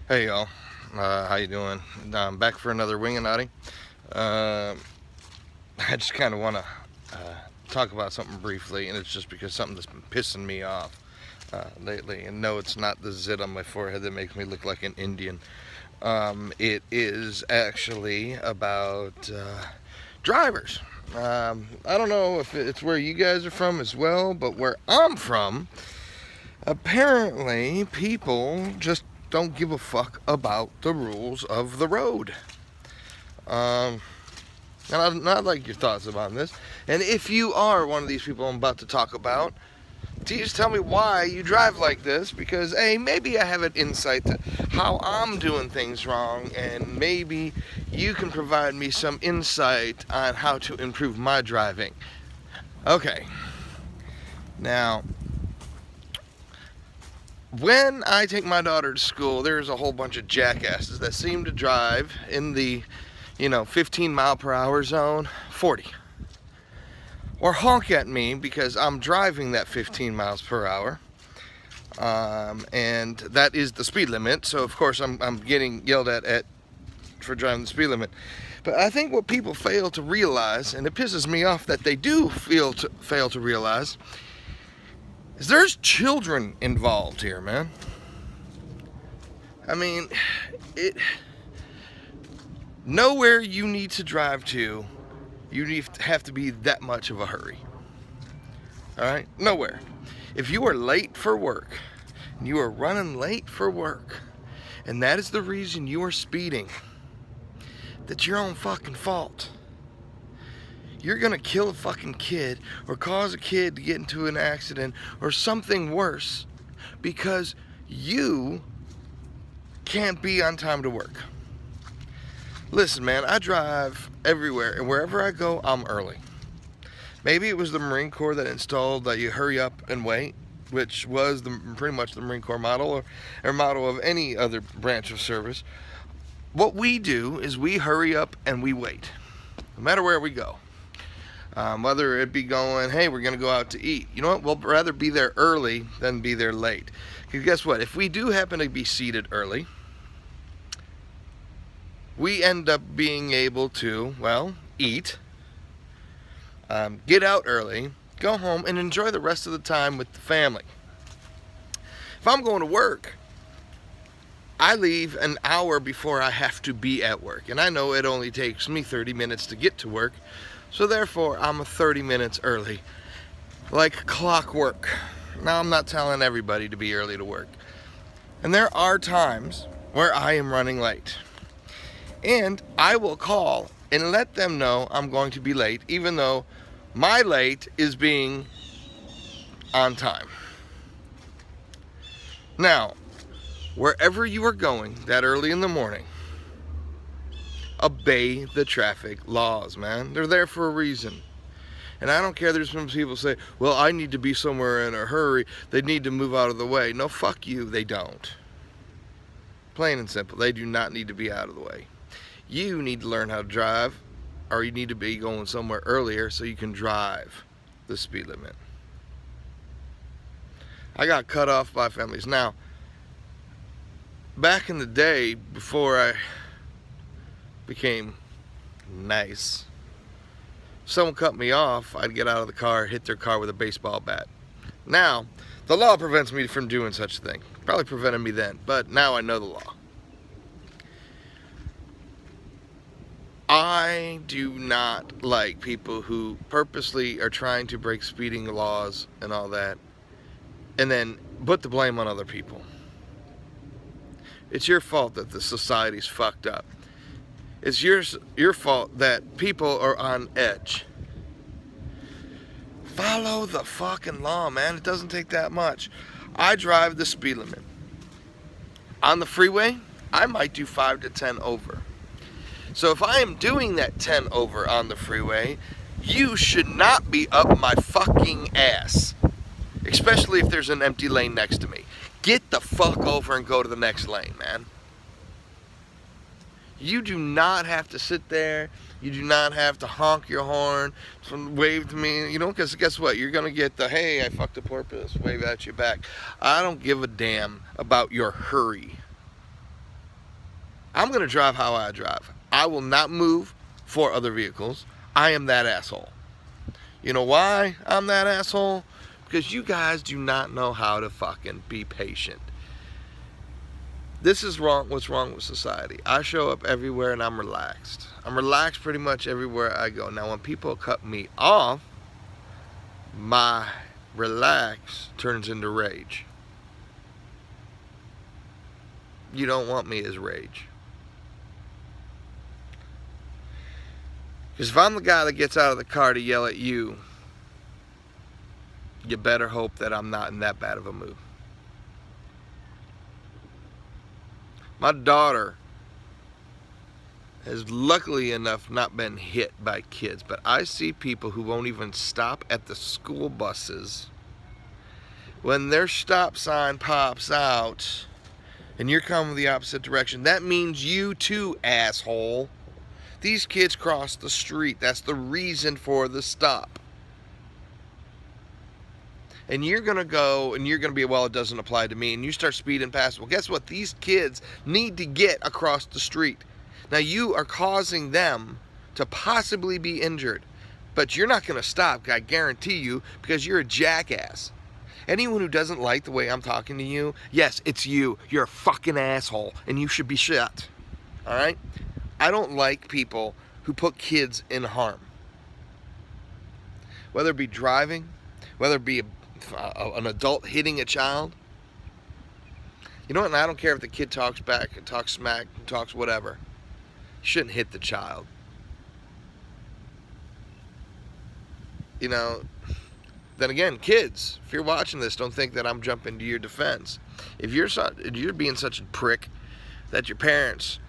Hey y'all, how you doing? I'm back for another Winginatti. Uh, I just kind of want to talk about something briefly, and it's just because something that's been pissing me off lately. And no, it's not the zit on my forehead that makes me look like an Indian. It is actually about drivers. I don't know if it's where you guys are from as well, but where I'm from, apparently people just don't give a fuck about the rules of the road. Um, and I'd like your thoughts about this. And if you are one of these people I'm about to talk about, please tell me why you drive like this, because A, maybe I have an insight to how I'm doing things wrong, and maybe you can provide me some insight on how to improve my driving. Okay, now when I take my daughter to school, there's a whole bunch of jackasses that seem to drive in the 15 mile per hour zone, 40, or honk at me because I'm driving that 15 miles per hour, and that is the speed limit. So of course I'm getting yelled at for driving the speed limit. But I think what people fail to realize, and it pisses me off that they do fail to realize, is there's children involved here, man. I mean, nowhere you need to drive to, you have to be that much of a hurry. All right? Nowhere. If you are late for work, and you are running late for work, and that is the reason you are speeding, that's your own fucking fault. You're gonna kill a fucking kid or cause a kid to get into an accident or something worse because you can't be on time to work. Listen, man, I drive everywhere, and wherever I go, I'm early. Maybe it was the Marine Corps that installed that you hurry up and wait, which was pretty much the Marine Corps model or model of any other branch of service. What we do is we hurry up and we wait, no matter where we go. Whether it be going, hey, we're going to go out to eat. You know what? We'll rather be there early than be there late. Because guess what? If we do happen to be seated early, we end up being able to, well, eat, get out early, go home, and enjoy the rest of the time with the family. If I'm going to work, I leave an hour before I have to be at work. And I know it only takes me 30 minutes to get to work. So therefore, I'm 30 minutes early, like clockwork. Now, I'm not telling everybody to be early to work. And there are times where I am running late. And I will call and let them know I'm going to be late, even though my late is being on time. Now, wherever you are going that early in the morning, obey the traffic laws, man. They're there for a reason. And I don't care, there's some people say, well, I need to be somewhere in a hurry. They need to move out of the way. No, fuck you, they don't. Plain and simple, they do not need to be out of the way. You need to learn how to drive, or you need to be going somewhere earlier so you can drive the speed limit. I got cut off by families. Now, back in the day, before I became nice, if someone cut me off, I'd get out of the car, hit their car with a baseball bat. Now, the law prevents me from doing such a thing. Probably prevented me then, but now I know the law. I do not like people who purposely are trying to break speeding laws and all that, and then put the blame on other people. It's your fault that the society's fucked up. It's your fault that people are on edge. Follow the fucking law, man. It doesn't take that much. I drive the speed limit. On the freeway, I might do 5 to 10 over. So if I am doing that 10 over on the freeway, you should not be up my fucking ass. Especially if there's an empty lane next to me. Get the fuck over and go to the next lane, man. You do not have to sit there. You do not have to honk your horn, wave to me, because guess what? You're going to get the, hey, I fucked a porpoise, wave at you back. I don't give a damn about your hurry. I'm going to drive how I drive. I will not move for other vehicles. I am that asshole. You know why I'm that asshole? Because you guys do not know how to fucking be patient. This is wrong. What's wrong with society? I show up everywhere and I'm relaxed. I'm relaxed pretty much everywhere I go. Now, when people cut me off, my relax turns into rage. You don't want me as rage. Because if I'm the guy that gets out of the car to yell at you, you better hope that I'm not in that bad of a mood. My daughter has luckily enough not been hit by kids, but I see people who won't even stop at the school buses when their stop sign pops out and you're coming the opposite direction. That means you too, asshole. These kids cross the street. That's the reason for the stop. And you're going to go and you're going to be, well, it doesn't apply to me. And you start speeding past. Well, guess what? These kids need to get across the street. Now, you are causing them to possibly be injured. But you're not going to stop, I guarantee you, because you're a jackass. Anyone who doesn't like the way I'm talking to you, yes, it's you. You're a fucking asshole. And you should be shot. All right? I don't like people who put kids in harm. Whether it be driving, whether it be an adult hitting a child. You know what? And I don't care if the kid talks back, talks smack, talks whatever. You shouldn't hit the child. You know, then again, kids, if you're watching this, don't think that I'm jumping to your defense. If you're being such a prick that your parents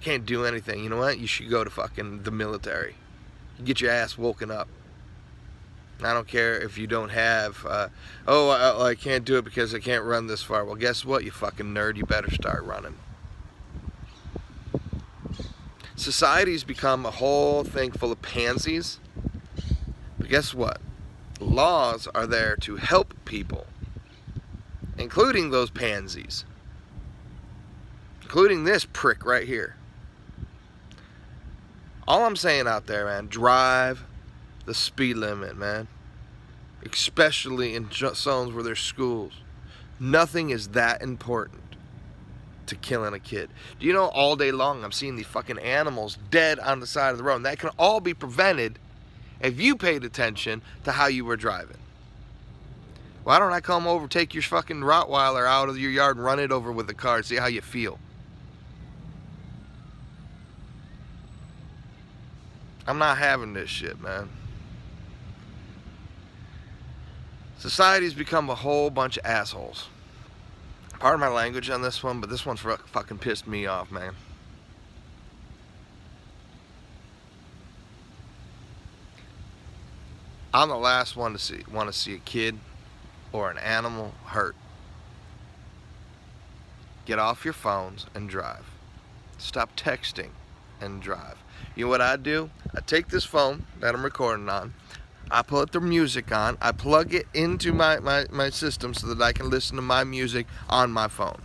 can't do anything, you know what? You should go to fucking the military. You get your ass woken up. I don't care if you don't have, I can't do it because I can't run this far. Well, guess what, you fucking nerd? You better start running. Society's become a whole thing full of pansies. But guess what? Laws are there to help people, including those pansies. Including this prick right here. All I'm saying out there, man, drive the speed limit, man. Especially in zones where there's schools. Nothing is that important to killing a kid. Do you know, all day long I'm seeing these fucking animals dead on the side of the road. And that can all be prevented if you paid attention to how you were driving. Why don't I come over, take your fucking Rottweiler out of your yard and run it over with the car, see how you feel? I'm not having this shit, man. Society's become a whole bunch of assholes. Pardon my language on this one, but this one's fucking pissed me off, man. I'm the last one to want to see a kid or an animal hurt. Get off your phones and drive. Stop texting and drive. You know what I do? I take this phone that I'm recording on, I put the music on, I plug it into my system so that I can listen to my music on my phone.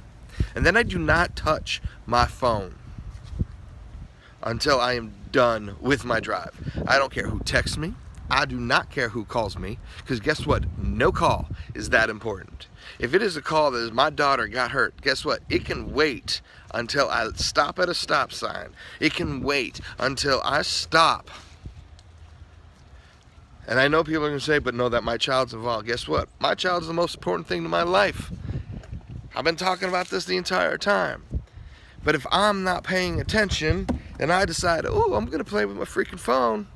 And then I do not touch my phone until I am done with my drive. I don't care who texts me. I do not care who calls me, because guess what? No call is that important. If it is a call that is my daughter got hurt, guess what? It can wait until I stop at a stop sign. It can wait until I stop. And I know people are going to say, but no, that my child's involved. Guess what? My child's the most important thing to my life. I've been talking about this the entire time. But if I'm not paying attention and I decide, oh, I'm going to play with my freaking phone,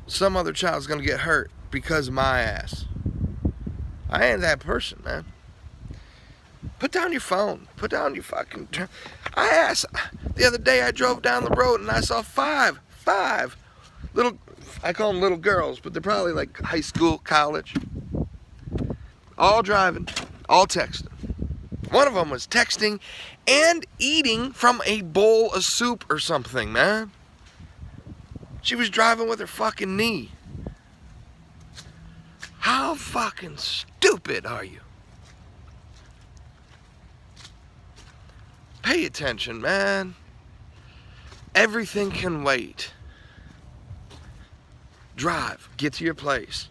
some other child's going to get hurt because of my ass. I ain't that person, man. Put down your phone. Put down your fucking... I asked... The other day I drove down the road and I saw five little... I call them little girls, but they're probably like high school, college. All driving, all texting. One of them was texting and eating from a bowl of soup or something, man. She was driving with her fucking knee. How fucking stupid are you? Pay attention, man. Everything can wait. Drive. Get to your place.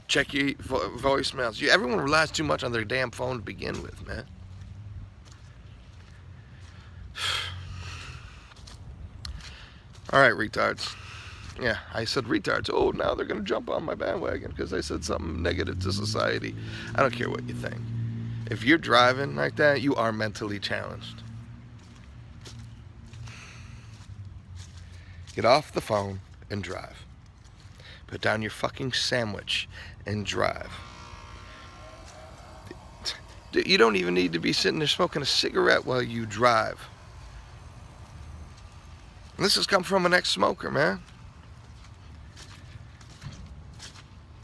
Check your voicemails. Everyone relies too much on their damn phone to begin with, man. All right, retards. Yeah, I said retards. Oh, now they're going to jump on my bandwagon because I said something negative to society. I don't care what you think. If you're driving like that, you are mentally challenged. Get off the phone and drive. Put down your fucking sandwich and drive. You don't even need to be sitting there smoking a cigarette while you drive. And this has come from an ex-smoker, man.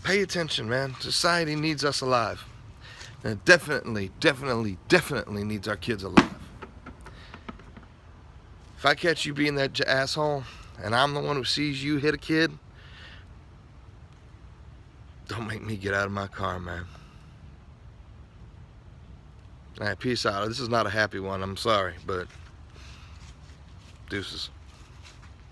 Pay attention, man. Society needs us alive. And it definitely needs our kids alive. If I catch you being that asshole, and I'm the one who sees you hit a kid, don't make me get out of my car, man. All right, peace out. This is not a happy one. I'm sorry, but deuces.